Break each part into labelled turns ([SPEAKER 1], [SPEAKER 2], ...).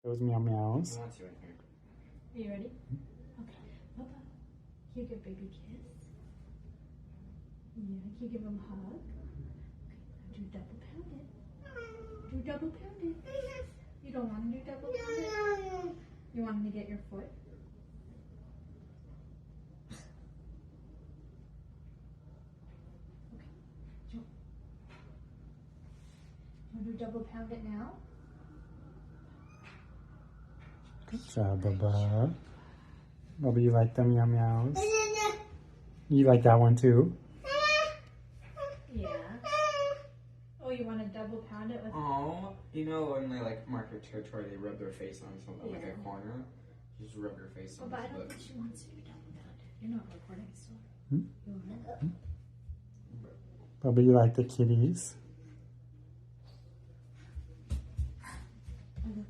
[SPEAKER 1] Those meow meows.
[SPEAKER 2] I want to in here.
[SPEAKER 3] Are you ready? Okay. Papa, can you give baby a kiss? Yeah, can you give him a hug? Okay, now do double pound it. Do double pound it. You don't want to do double pound it? You want him to get your foot? Okay. You want to do double pound it now?
[SPEAKER 1] Good job, Bubba. Bubba, you like the meow meows? You like that one too?
[SPEAKER 3] Yeah. Oh, you want to double pound it with...
[SPEAKER 2] Oh, you know when they like mark your territory, they rub their face on something like a corner? Just rub your face on
[SPEAKER 3] But I
[SPEAKER 2] his
[SPEAKER 3] don't
[SPEAKER 2] lips.
[SPEAKER 3] think she wants you to double pound it. You're not recording still.
[SPEAKER 1] Hmm?
[SPEAKER 3] You are.
[SPEAKER 1] Bubba, you like the kitties?
[SPEAKER 3] Oh, look.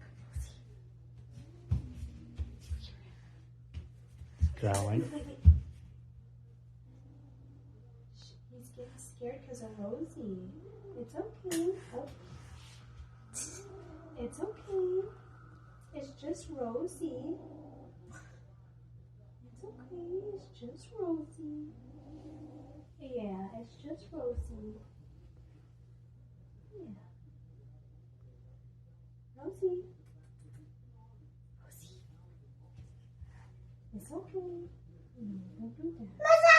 [SPEAKER 1] Growling.
[SPEAKER 3] Wait. He's getting scared because of Rosie. It's okay. Oh. It's okay. It's just Rosie. It's okay. It's just Rosie. Yeah, it's just Rosie. Yeah. Rosie. Rosie. It's okay. No, don't do that.